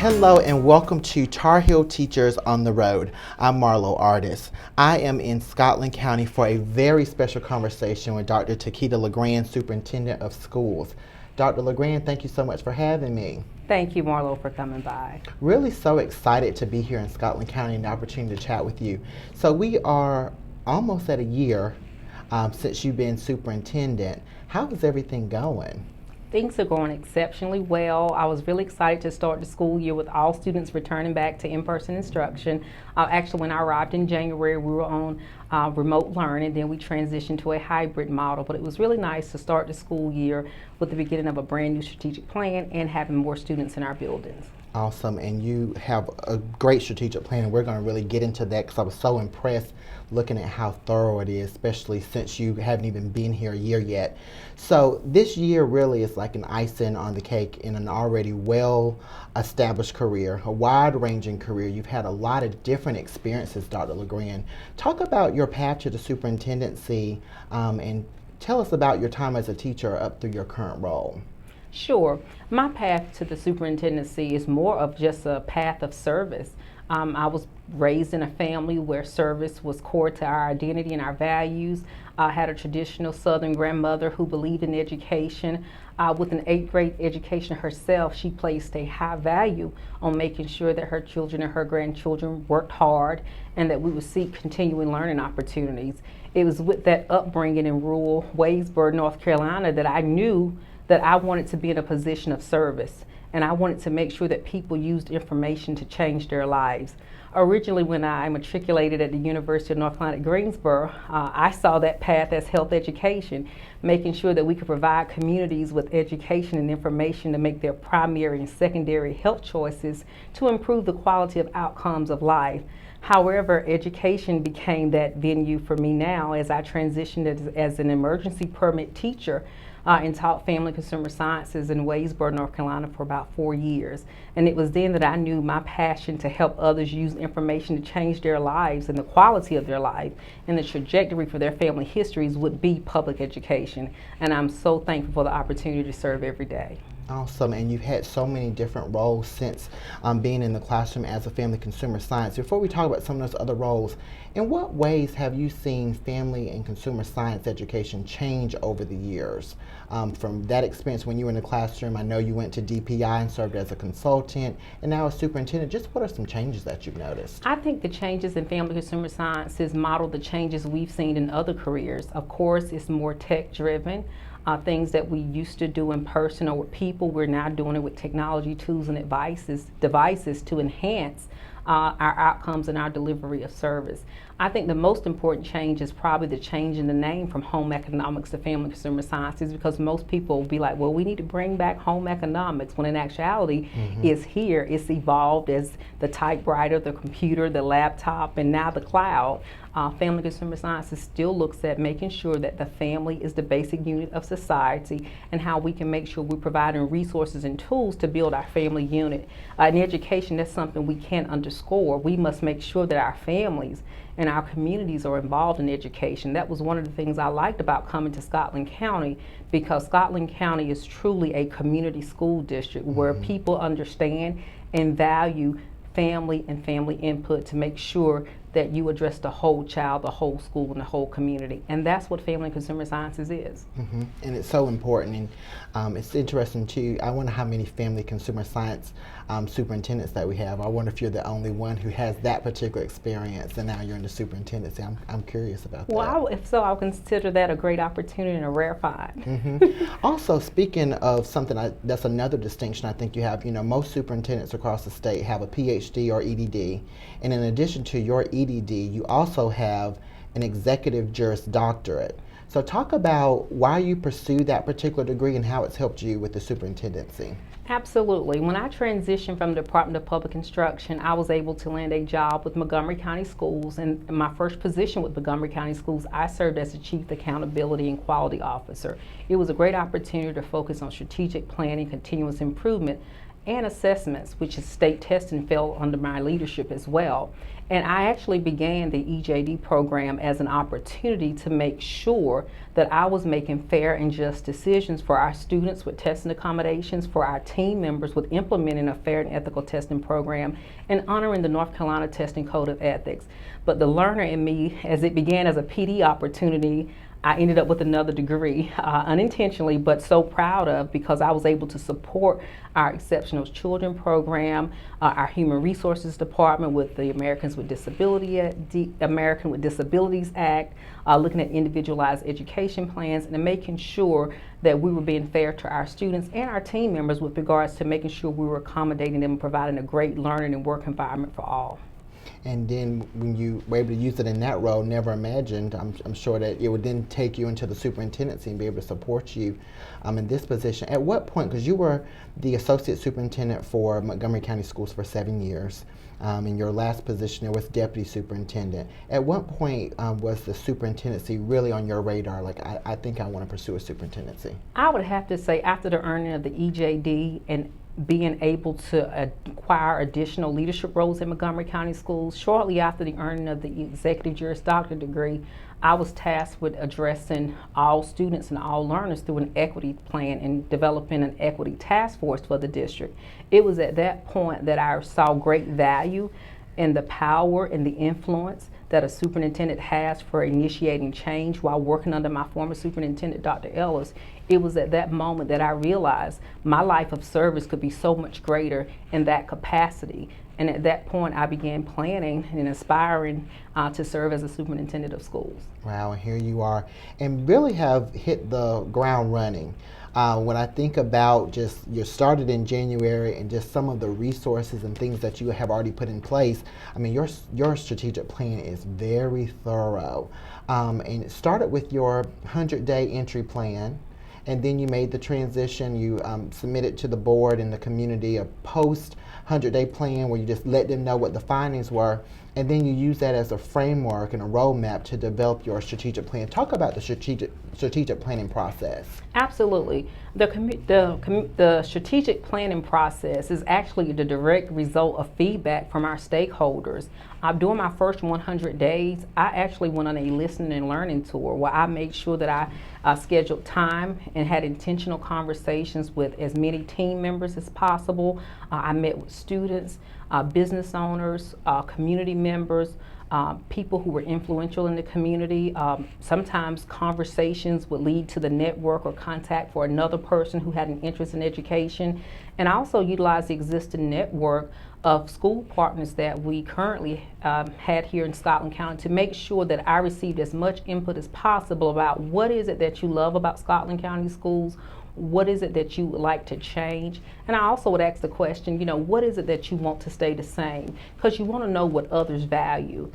Hello and welcome to Tar Heel Teachers on the Road. I'm Marlow Artis. I am in Scotland County for a very special conversation with Dr. Takeda LeGrand, Superintendent of Schools. Dr. LeGrand, thank you so much for having me. Thank you, Marlow, for coming by. Really so excited to be here in Scotland County and the opportunity to chat with you. So we are almost at a year since you've been superintendent. How is everything going? Things are going exceptionally well. I was really excited to start the school year with all students returning back to in-person instruction. Actually, when I arrived in January, we were on remote learning. Then we transitioned to a hybrid model. But it was really nice to start the school year with the beginning of a brand new strategic plan and having more students in our buildings. Awesome, and you have a great strategic plan, and we're going to really get into that because I was so impressed looking at how thorough it is, especially since you haven't even been here a year yet. So this year really is like an icing on the cake in an already well-established career, a wide-ranging career. You've had a lot of different experiences, Dr. LeGrand. Talk about your path to the superintendency and tell us about your time as a teacher up through your current role. Sure. My path to the superintendency is more of just a path of service. I was raised in a family where service was core to our identity and our values. I had a traditional Southern grandmother who believed in education. With an 8th grade education herself, she placed a high value on making sure that her children and her grandchildren worked hard and that we would seek continuing learning opportunities. It was with that upbringing in rural Wadesboro, North Carolina, that I knew that I wanted to be in a position of service, and I wanted to make sure that people used information to change their lives. Originally, when I matriculated at the University of North Carolina at Greensboro, I saw that path as health education, making sure that we could provide communities with education and information to make their primary and secondary health choices to improve the quality of outcomes of life. However, education became that venue for me now as I transitioned as an emergency permit teacher and taught family consumer sciences in Wadesboro, North Carolina for about 4 years. And it was then that I knew my passion to help others use information to change their lives and the quality of their life and the trajectory for their family histories would be public education. And I'm so thankful for the opportunity to serve every day. Awesome, and you've had so many different roles since being in the classroom as a family consumer science. Before we talk about some of those other roles, in what ways have you seen family and consumer science education change over the years? From that experience when you were in the classroom, I know you went to DPI and served as a consultant, and now as superintendent. Just what are some changes that you've noticed? I think the changes in family consumer sciences model the changes we've seen in other careers. Of course, it's more tech-driven. Things that we used to do in person or with people, we're now doing it with technology tools and devices to enhance our outcomes and our delivery of service. I think the most important change is probably the change in the name from home economics to family consumer sciences, because most people will be like, well, we need to bring back home economics, when in actuality it's here. It's evolved as the typewriter, the computer, the laptop, and now the cloud. Family consumer sciences still looks at making sure that the family is the basic unit of society and how we can make sure we're providing resources and tools to build our family unit. In education, that's something we can't underscore. We must make sure that our families and our communities are involved in education. That was one of the things I liked about coming to Scotland County, because Scotland County is truly a community school district where people understand and value family and family input to make sure that you address the whole child, the whole school, and the whole community. And that's what family and consumer sciences is. And it's so important, and it's interesting too. I wonder how many family consumer science superintendents that we have. I wonder if you're the only one who has that particular experience, and now you're in the superintendency. I'm curious about that. Well, if so, I'll consider that a great opportunity and a rare find. Also, speaking of something, that's another distinction I think you have. You know, most superintendents across the state have a PhD or EDD, and in addition to your EDD, you also have an executive juris doctorate. So talk about why you pursued that particular degree and how it's helped you with the superintendency. Absolutely. When I transitioned from the Department of Public Instruction, I was able to land a job with Montgomery County Schools. And in my first position with Montgomery County Schools, I served as the Chief Accountability and Quality Officer. It was a great opportunity to focus on strategic planning, continuous improvement, and assessments, which is state testing, fell under my leadership as well. And I actually began the EJD program as an opportunity to make sure that I was making fair and just decisions for our students with testing accommodations, for our team members with implementing a fair and ethical testing program, and honoring the North Carolina Testing Code of Ethics. But the learner in me, as it began as a PD opportunity, I ended up with another degree, unintentionally, but so proud of, because I was able to support our Exceptional Children program, our Human Resources Department with the American with Disabilities Act, looking at individualized education plans, and making sure that we were being fair to our students and our team members with regards to making sure we were accommodating them and providing a great learning and work environment for all. And then when you were able to use it in that role, never imagined, I'm sure that it would then take you into the superintendency and be able to support you in this position. At what point, because you were the associate superintendent for Montgomery County Schools for 7 years, in your last position there was deputy superintendent. At what point was the superintendency really on your radar? Like, I think I want to pursue a superintendency. I would have to say after the earning of the EJD and being able to acquire additional leadership roles in Montgomery County Schools, shortly after the earning of the Executive Juris Doctorate degree, I was tasked with addressing all students and all learners through an equity plan and developing an equity task force for the district. It was at that point that I saw great value in the power and the influence that a superintendent has for initiating change while working under my former superintendent, Dr. Ellis. It was at that moment that I realized my life of service could be so much greater in that capacity. And at that point, I began planning and aspiring to serve as a superintendent of schools. Wow, and here you are, and really have hit the ground running. When I think about just you started in January and just some of the resources and things that you have already put in place, I mean, your strategic plan is very thorough. And it started with your 100-day entry plan, and then you made the transition. You submitted to the board and the community a post 100-day plan where you just let them know what the findings were, and then you use that as a framework and a roadmap to develop your strategic plan. Talk about the strategic planning process. Absolutely. The strategic planning process is actually the direct result of feedback from our stakeholders. During my first 100 days, I actually went on a listening and learning tour where I made sure that I scheduled time and had intentional conversations with as many team members as possible. I met with students, business owners, community members, people who were influential in the community. Sometimes conversations would lead to the network or contact for another person who had an interest in education. And I also utilized the existing network of school partners that we currently had here in Scotland County to make sure that I received as much input as possible about what is it that you love about Scotland County schools, what is it that you would like to change? And I also would ask the question, what is it that you want to stay the same? Because you want to know what others value,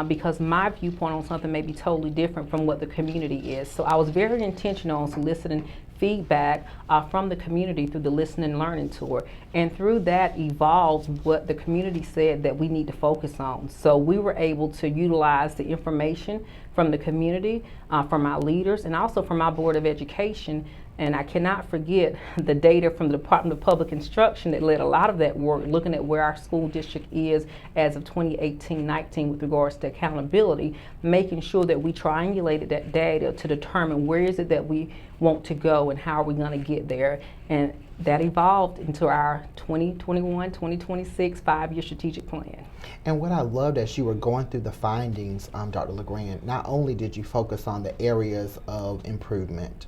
because my viewpoint on something may be totally different from what the community is. So I was very intentional on soliciting feedback from the community through the listening and learning tour. And through that evolves what the community said that we need to focus on. So we were able to utilize the information from the community, from our leaders, and also from our Board of Education. And I cannot forget the data from the Department of Public Instruction that led a lot of that work, looking at where our school district is as of 2018-19 with regards to accountability, making sure that we triangulated that data to determine where is it that we want to go and how are we going to get there. And that evolved into our 2021-2026 5-year strategic plan. And what I loved as you were going through the findings, Dr. LeGrand, not only did you focus on the areas of improvement,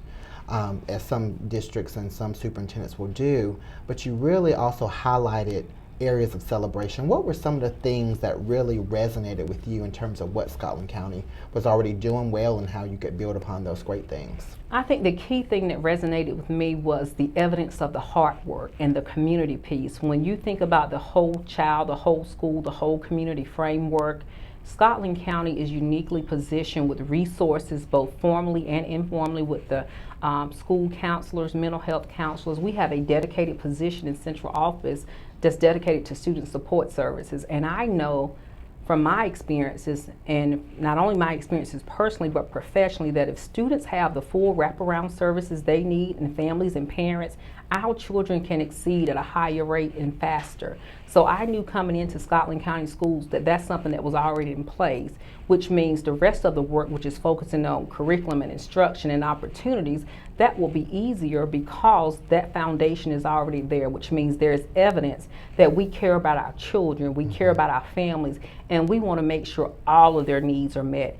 as some districts and some superintendents will do, but you really also highlighted areas of celebration. What were some of the things that really resonated with you in terms of what Scotland County was already doing well and how you could build upon those great things? I think the key thing that resonated with me was the evidence of the hard work and the community piece. When you think about the whole child, the whole school, the whole community framework, Scotland County is uniquely positioned with resources both formally and informally with the school counselors, mental health counselors. We have a dedicated position in central office that's dedicated to student support services. And I know from my experiences, and not only my experiences personally but professionally, that if students have the full wraparound services they need, and families and parents, our children can exceed at a higher rate and faster. So I knew coming into Scotland County Schools that that's something that was already in place, which means the rest of the work, which is focusing on curriculum and instruction and opportunities, that will be easier because that foundation is already there, which means there's evidence that we care about our children, we care about our families, and we want to make sure all of their needs are met.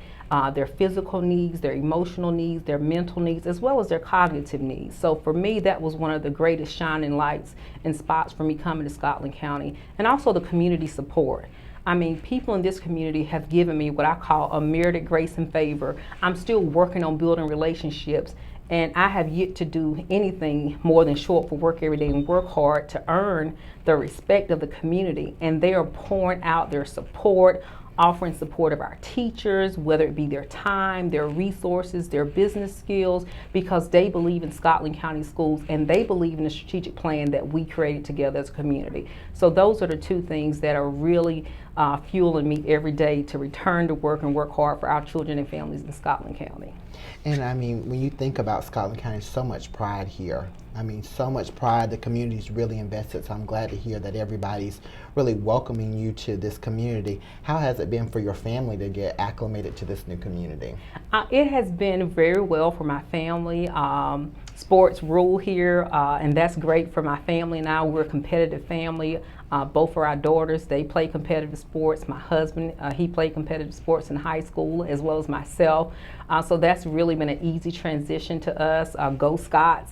Their physical needs, their emotional needs, their mental needs, as well as their cognitive needs. So for me, that was one of the greatest shining lights and spots for me coming to Scotland County, and also the community support. I mean, people in this community have given me what I call a merited grace and favor. I'm still working on building relationships, and I have yet to do anything more than show up for work every day and work hard to earn the respect of the community. And they are pouring out their support, offering support of our teachers, whether it be their time, their resources, their business skills, because they believe in Scotland County Schools and they believe in the strategic plan that we created together as a community. So those are the two things that are really fueling me every day to return to work and work hard for our children and families in Scotland County. And I mean, when you think about Scotland County, so much pride here. I mean, so much pride. The community's really invested, so I'm glad to hear that everybody's really welcoming you to this community. How has it been for your family to get acclimated to this new community? It has been very well for my family. Sports rule here, and that's great for my family and I. We're a competitive family. Both of our daughters, they play competitive sports. My husband, he played competitive sports in high school, as well as myself. So that's really been an easy transition to us. Go Scots.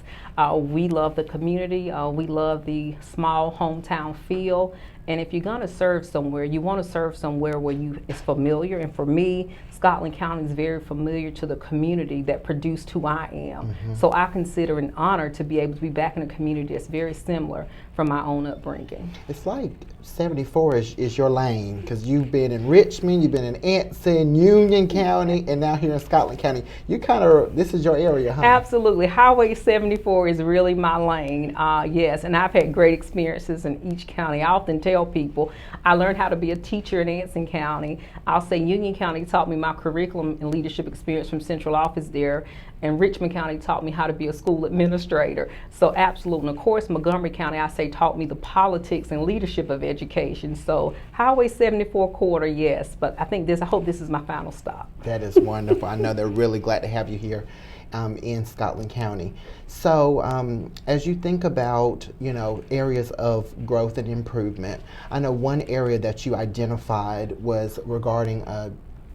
We love the community. We love the small hometown feel. And if you're going to serve somewhere, you want to serve somewhere where it's familiar. And for me, Scotland County is very familiar to the community that produced who I am. So I consider an honor to be able to be back in a community that's very similar from my own upbringing. It's like 74 is your lane, because you've been in Richmond, you've been in Anson, Union County, and now here in Scotland County. This is your area, huh? Absolutely. Highway 74 is really my lane. Yes, and I've had great experiences in each county. I often tell people I learned how to be a teacher in Anson County. I'll say Union County taught me my curriculum and leadership experience from central office there, and Richmond County taught me how to be a school administrator. So absolutely. And of course, Montgomery County, I say, taught me the politics and leadership of education. So Highway 74 corridor, yes, but I hope this is my final stop. That is wonderful. I know they're really glad to have you here in Scotland County. So as you think about, areas of growth and improvement, I know one area that you identified was regarding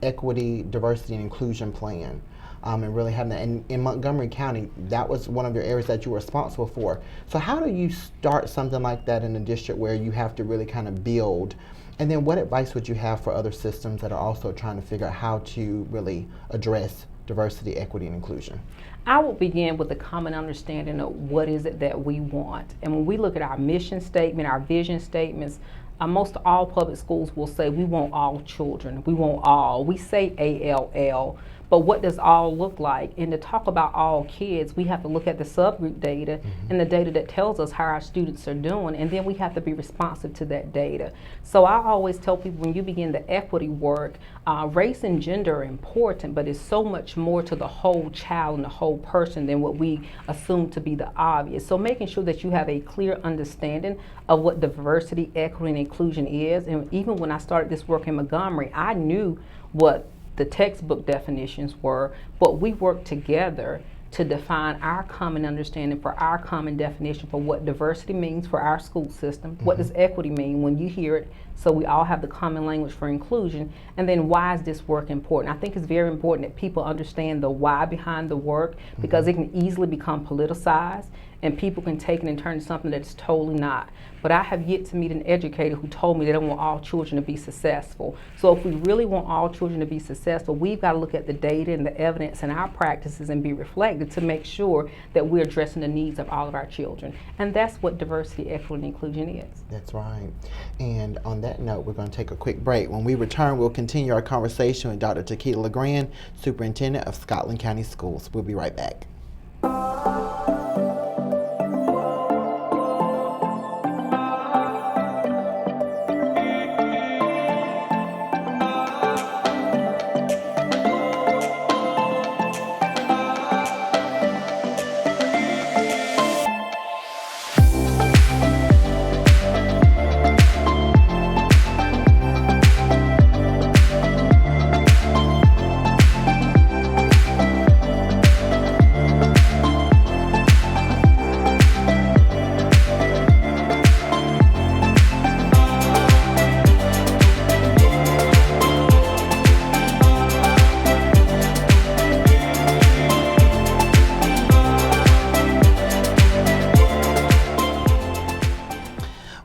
equity, diversity, and inclusion plan. And really having that. And in Montgomery County, that was one of your areas that you were responsible for. So how do you start something like that in a district where you have to really kind of build? And then what advice would you have for other systems that are also trying to figure out how to really address diversity, equity, and inclusion? I will begin with a common understanding of what is it that we want. And when we look at our mission statement, our vision statements, most all public schools will say we want all children. We want all. We say ALL. But what does all look like? And to talk about all kids, we have to look at the subgroup data and the data that tells us how our students are doing, and then we have to be responsive to that data. So I always tell people, when you begin the equity work, race and gender are important, but it's so much more to the whole child and the whole person than what we assume to be the obvious. So making sure that you have a clear understanding of what diversity, equity, and inclusion is. And even when I started this work in Montgomery, I knew what the textbook definitions were, but we worked together to define our common understanding for our common definition for what diversity means for our school system. What does equity mean when you hear it? So we all have the common language for inclusion. And then why is this work important? I think it's very important that people understand the why behind the work, because it can easily become politicized and people can take it and turn it into something that's totally not. But I have yet to meet an educator who told me they don't want all children to be successful. So if we really want all children to be successful, we've got to look at the data and the evidence and our practices and be reflected to make sure that we're addressing the needs of all of our children. And that's what diversity, equity, and inclusion is. That's right. And on that note, we're going to take a quick break. When we return, we'll continue our conversation with Dr. Takeda LeGrand, Superintendent of Scotland County Schools. We'll be right back.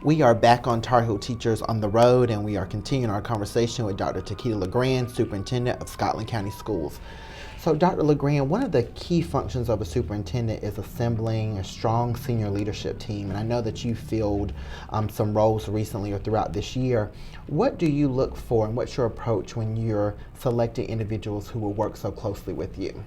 We are back on Tar Heel Teachers on the Road, and we are continuing our conversation with Dr. Takeda LeGrand, Superintendent of Scotland County Schools. So, Dr. LeGrand, one of the key functions of a superintendent is assembling a strong senior leadership team. And I know that you filled some roles recently or throughout this year. What do you look for, and what's your approach when you're selecting individuals who will work so closely with you?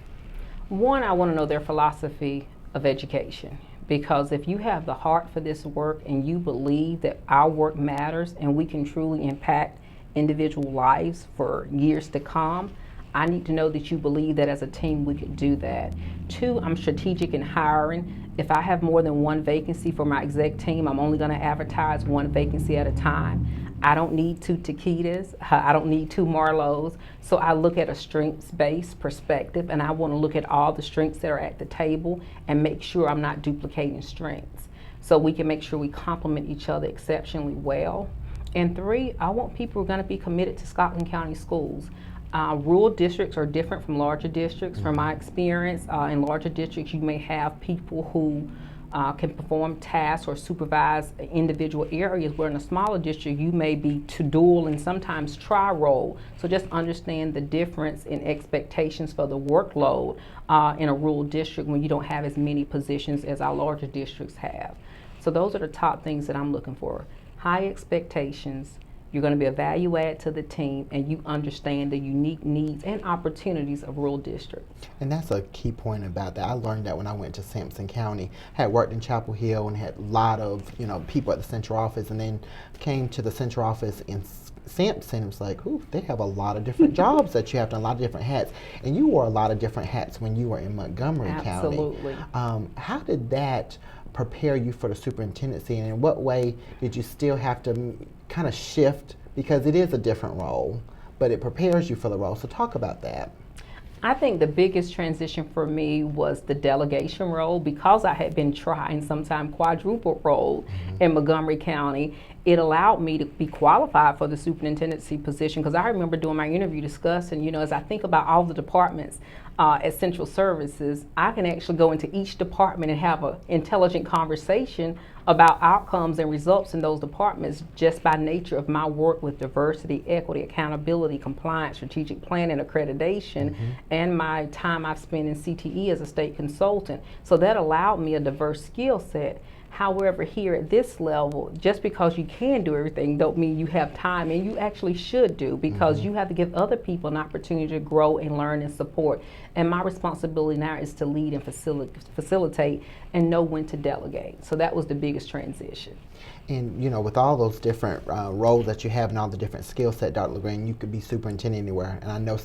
One, I want to know their philosophy of education. Because if you have the heart for this work and you believe that our work matters and we can truly impact individual lives for years to come, I need to know that you believe that as a team we could do that. Two, I'm strategic in hiring. If I have more than one vacancy for my exec team, I'm only going to advertise one vacancy at a time. I don't need two Takedas, I don't need two Marlows, so I look at a strengths-based perspective, and I want to look at all the strengths that are at the table and make sure I'm not duplicating strengths, so we can make sure we complement each other exceptionally well. And three, I want people who are going to be committed to Scotland County Schools. Rural districts are different from larger districts. From my experience, in larger districts you may have people who can perform tasks or supervise individual areas, where in a smaller district you may be to dual and sometimes tri-role. So just understand the difference in expectations for the workload in a rural district when you don't have as many positions as our larger districts have. So those are the top things that I'm looking for. High expectations. You're going to be a value add to the team, and you understand the unique needs and opportunities of rural districts. And that's a key point about that. I learned that when I went to Sampson County. I had worked in Chapel Hill and had a lot of people at the central office, and then came to the central office in Sampson. It was like, ooh, they have a lot of different jobs that you have to, a lot of different hats. And you wore a lot of different hats when you were in Montgomery County. Absolutely. How did that prepare you for the superintendency, and in what way did you still have to kind of shift, because it is a different role, but it prepares you for the role? So talk about that. I think the biggest transition for me was the delegation role, because I had been trying sometimes quadruple role in Montgomery County. It allowed me to be qualified for the superintendency position, because I remember doing my interview discussing, as I think about all the departments at Central Services, I can actually go into each department and have an intelligent conversation about outcomes and results in those departments, just by nature of my work with diversity, equity, accountability, compliance, strategic planning, accreditation, and my time I've spent in CTE as a state consultant. So that allowed me a diverse skill set. However, here at this level, just because you can do everything don't mean you have time, and you actually should do, because you have to give other people an opportunity to grow and learn and support. And my responsibility now is to lead and facilitate and know when to delegate. So that was the biggest transition. And with all those different roles that you have and all the different skill set, Dr. LeGrand, you could be superintendent anywhere. And I know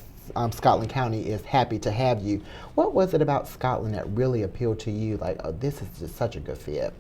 Scotland County is happy to have you. What was it about Scotland that really appealed to you? Like, oh, this is just such a good fit.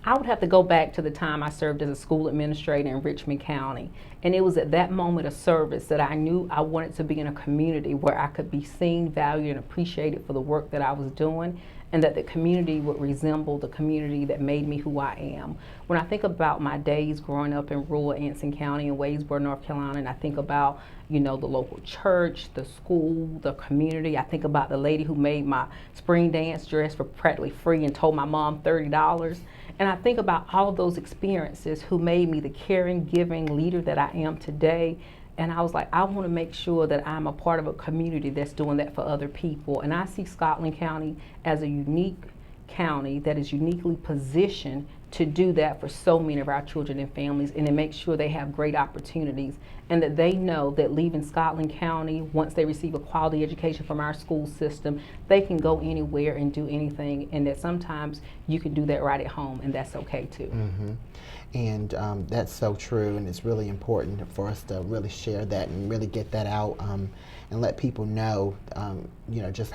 I would have to go back to the time I served as a school administrator in Richmond County. And it was at that moment of service that I knew I wanted to be in a community where I could be seen, valued, and appreciated for the work that I was doing, and that the community would resemble the community that made me who I am. When I think about my days growing up in rural Anson County in Wadesboro, North Carolina, and I think about the local church, the school, the community, I think about the lady who made my spring dance dress for practically free and told my mom $30. And I think about all of those experiences who made me the caring, giving leader that I am today. And I was like, I want to make sure that I'm a part of a community that's doing that for other people. And I see Scotland County as a unique county that is uniquely positioned to do that for so many of our children and families, and to make sure they have great opportunities, and that they know that leaving Scotland County, once they receive a quality education from our school system, they can go anywhere and do anything, and that sometimes you can do that right at home, and that's okay too. And that's so true, and it's really important for us to really share that and really get that out, and let people know, just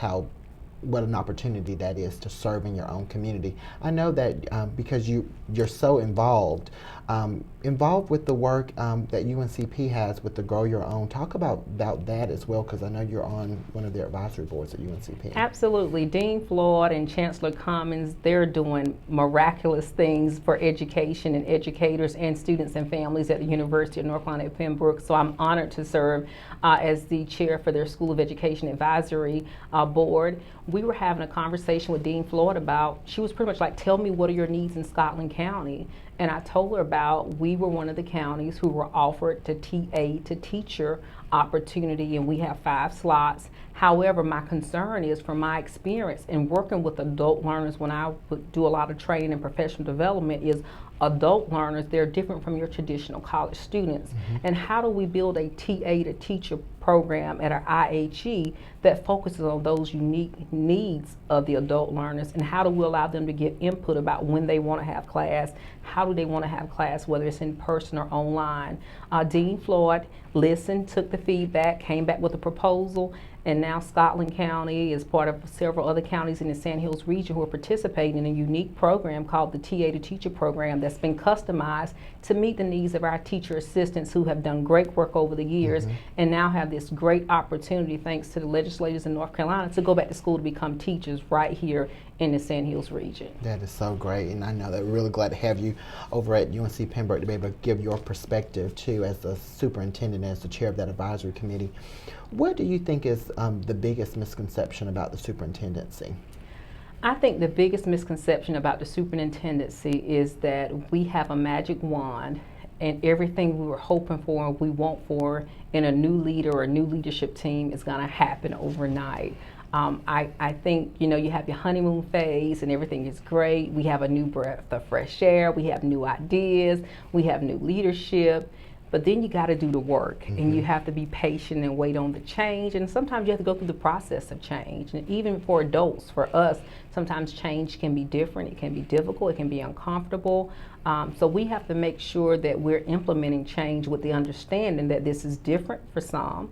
what an opportunity that is to serve in your own community. I know that because you're so involved with the work that UNCP has with the Grow Your Own. Talk about that as well, because I know you're on one of their advisory boards at UNCP. Absolutely. Dean Floyd and Chancellor Commons, they're doing miraculous things for education and educators and students and families at the University of North Carolina at Pembroke. So I'm honored to serve as the chair for their School of Education Advisory Board. We were having a conversation with Dean Floyd about, she was pretty much like, tell me what are your needs in Scotland County? And I told her about we were one of the counties who were offered to TA, to teacher opportunity, and we have 5 slots. However, my concern is, from my experience in working with adult learners when I would do a lot of training and professional development, is adult learners, they're different from your traditional college students. And how do we build a TA to teacher program at our IHE that focuses on those unique needs of the adult learners, and how do we allow them to give input about when they want to have class, how do they want to have class, whether it's in person or online. Dean Floyd listened, took the feedback, came back with a proposal, and now Scotland County is part of several other counties in the Sand Hills region who are participating in a unique program called the TA to Teacher program that's been customized to meet the needs of our teacher assistants who have done great work over the years and now have this great opportunity, thanks to the legislators in North Carolina, to go back to school to become teachers right here in the Sand Hills region. That is so great, and I know that we're really glad to have you over at UNC Pembroke to be able to give your perspective too, as the superintendent, as the chair of that advisory committee. What do you think is the biggest misconception about the superintendency? I think the biggest misconception about the superintendency is that we have a magic wand and everything we were hoping for and we want for in a new leader or a new leadership team is going to happen overnight. I think, you have your honeymoon phase and everything is great. We have a new breath of fresh air. We have new ideas. We have new leadership. But then you got to do the work, and you have to be patient and wait on the change. And sometimes you have to go through the process of change. And even for adults, for us, sometimes change can be different. It can be difficult. It can be uncomfortable. So we have to make sure that we're implementing change with the understanding that this is different for some,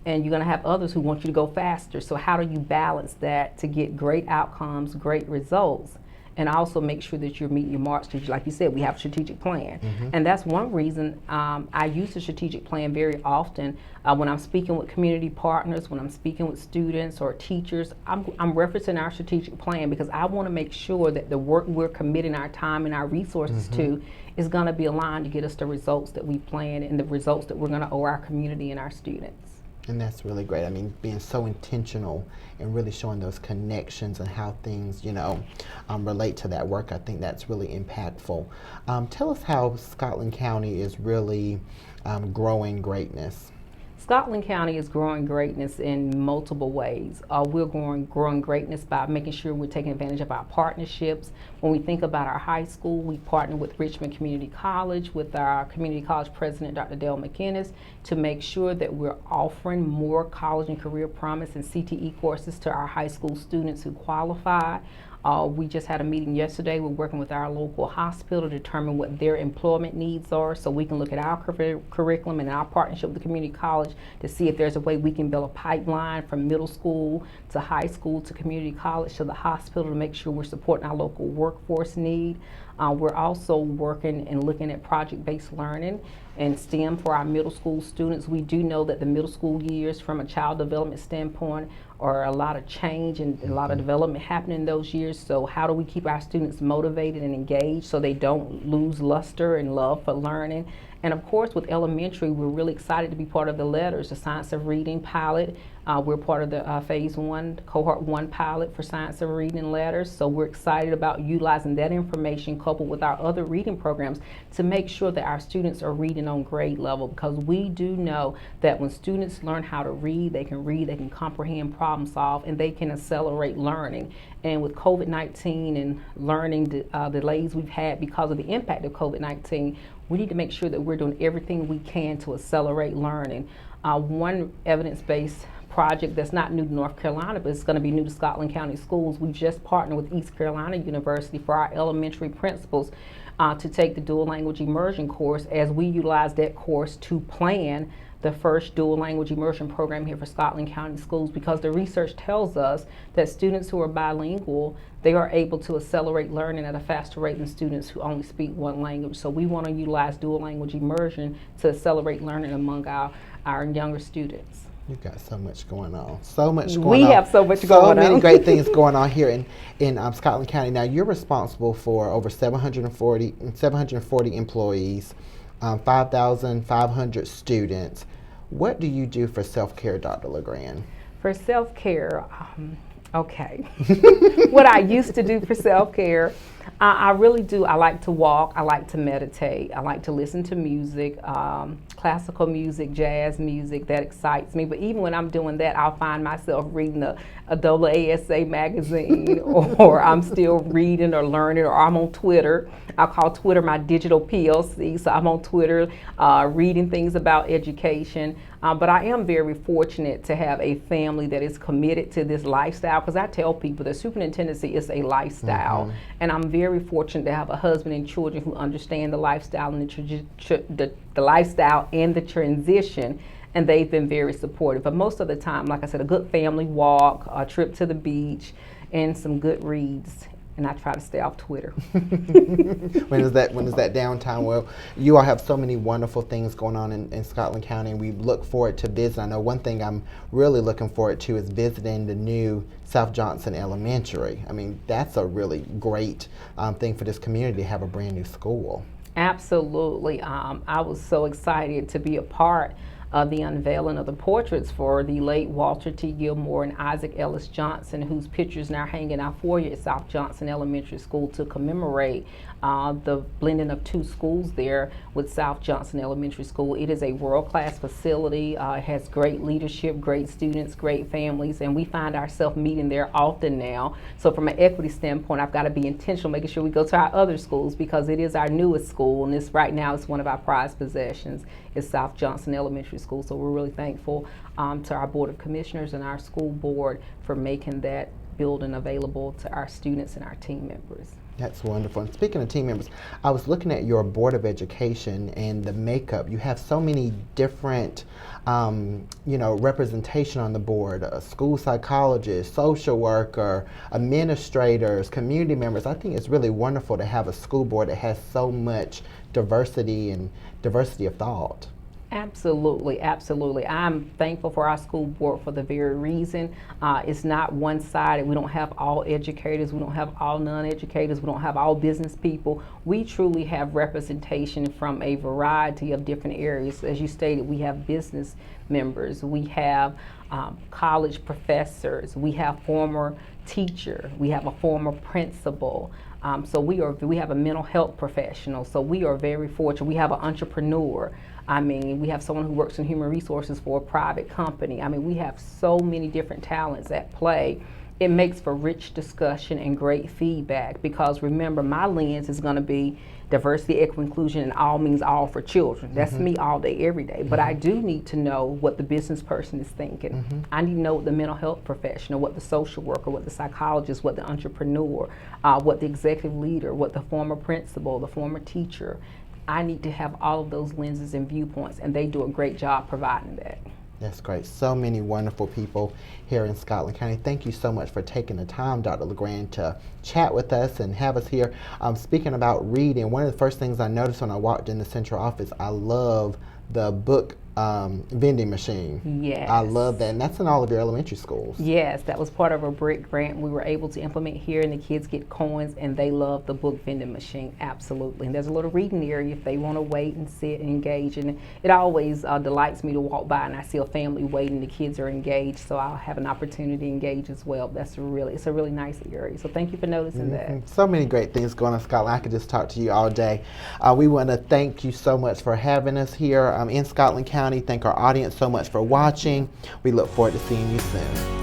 and you're going to have others who want you to go faster. So how do you balance that to get great outcomes, great results, and also make sure that you're meeting your marks? Because, like you said, we have a strategic plan. And that's one reason I use the strategic plan very often when I'm speaking with community partners, when I'm speaking with students or teachers. I'm referencing our strategic plan because I want to make sure that the work we're committing our time and our resources to is going to be aligned to get us the results that we plan and the results that we're going to owe our community and our students. And that's really great. I mean, being so intentional and really showing those connections and how things, relate to that work, I think that's really impactful. Tell us how Scotland County is really growing greatness. Scotland County is growing greatness in multiple ways. We're growing greatness by making sure we're taking advantage of our partnerships. When we think about our high school, we partner with Richmond Community College, with our community college president, Dr. Dale McInnes, to make sure that we're offering more college and career promise and CTE courses to our high school students who qualify. We just had a meeting yesterday. We're working with our local hospital to determine what their employment needs are, so we can look at our curriculum and our partnership with the community college to see if there's a way we can build a pipeline from middle school to high school to community college to the hospital to make sure we're supporting our local workforce need. We're also working and looking at project-based learning and STEM for our middle school students. We do know that the middle school years, from a child development standpoint, are a lot of change and a lot of development happening in those years. So how do we keep our students motivated and engaged so they don't lose luster and love for learning? And of course, with elementary, we're really excited to be part of the LETRS, the Science of Reading pilot. We're part of the Phase 1, Cohort 1 pilot for Science of Reading and LETRS. So we're excited about utilizing that information coupled with our other reading programs to make sure that our students are reading on grade level, because we do know that when students learn how to read, they can comprehend, problem solve, and they can accelerate learning. And with COVID-19 and learning delays we've had because of the impact of COVID-19, we need to make sure that we're doing everything we can to accelerate learning. One evidence-based project that's not new to North Carolina, but it's going to be new to Scotland County Schools. We've just partnered with East Carolina University for our elementary principals to take the dual language immersion course, as we utilize that course to plan the first dual language immersion program here for Scotland County Schools, because the research tells us that students who are bilingual, they are able to accelerate learning at a faster rate than students who only speak one language. So we want to utilize dual language immersion to accelerate learning among our younger students. You've got so much going on. So much going on. We have so much going on. So many great things going on here in Scotland County. Now, you're responsible for over 740 employees, 5,500 students. What do you do for self-care, Dr. LeGrand? For self-care, okay. What I used to do for self-care, I really do. I like to walk. I like to meditate. I like to listen to music, classical music, jazz music. That excites me. But even when I'm doing that, I'll find myself reading a AASA magazine, or I'm still reading or learning, or I'm on Twitter. I call Twitter my digital PLC. So I'm on Twitter reading things about education. But I am very fortunate to have a family that is committed to this lifestyle, because I tell people the superintendency is a lifestyle. And I'm very fortunate to have a husband and children who understand the lifestyle and the lifestyle and the transition, and they've been very supportive. But most of the time, like I said, a good family walk, a trip to the beach, and some good reads. And I try to stay off Twitter. When is that downtime? Well, you all have so many wonderful things going on in Scotland County, and we look forward to visiting. I know one thing I'm really looking forward to is visiting the new South Johnson Elementary. I mean, that's a really great thing for this community to have a brand new school. Absolutely. I was so excited to be a part of the unveiling of the portraits for the late Walter T. Gilmore and Isaac Ellis Johnson, whose pictures now hang in our foyer at South Johnson Elementary School to commemorate the blending of two schools there with South Johnson Elementary School. It is a world-class facility. It has great leadership, great students, great families, and we find ourselves meeting there often now. So from an equity standpoint, I've got to be intentional, making sure we go to our other schools, because it is our newest school, and this right now is one of our prized possessions, is South Johnson Elementary School. So we're really thankful to our Board of Commissioners and our school board for making that building available to our students and our team members. That's wonderful. And speaking of team members, I was looking at your Board of Education and the makeup. You have so many different, representation on the board: a school psychologist, social worker, administrators, community members. I think it's really wonderful to have a school board that has so much diversity and diversity of thought. Absolutely, absolutely. I'm thankful for our school board for the very reason. It's not one-sided. We don't have all educators. We don't have all non-educators. We don't have all business people. We truly have representation from a variety of different areas. As you stated, we have business members. We have college professors. We have former teacher. We have a former principal. So we have a mental health professional. So we are very fortunate. We have an entrepreneur. I mean, we have someone who works in human resources for a private company. I mean, we have so many different talents at play. It makes for rich discussion and great feedback, because remember, my lens is going to be diversity, equity, inclusion, and all means all for children. That's me all day, every day. But I do need to know what the business person is thinking. I need to know what the mental health professional, what the social worker, what the psychologist, what the entrepreneur, what the executive leader, what the former principal, the former teacher. I need to have all of those lenses and viewpoints, and they do a great job providing that. That's great. So many wonderful people here in Scotland County. Thank you so much for taking the time, Dr. LeGrand, to chat with us and have us here. Speaking about reading, one of the first things I noticed when I walked in the central office, I love the book vending machine. Yes. I love that. And that's in all of your elementary schools. Yes, that was part of a BRIC grant we were able to implement here, and the kids get coins, and they love the book vending machine. Absolutely. And there's a little reading area if they want to wait and sit and engage. And it always delights me to walk by and I see a family waiting, the kids are engaged, so I'll have an opportunity to engage as well. It's a really nice area. So thank you for noticing that. So many great things going on in Scotland. I could just talk to you all day. We want to thank you so much for having us here in Scotland County. Thank our audience so much for watching. We look forward to seeing you soon.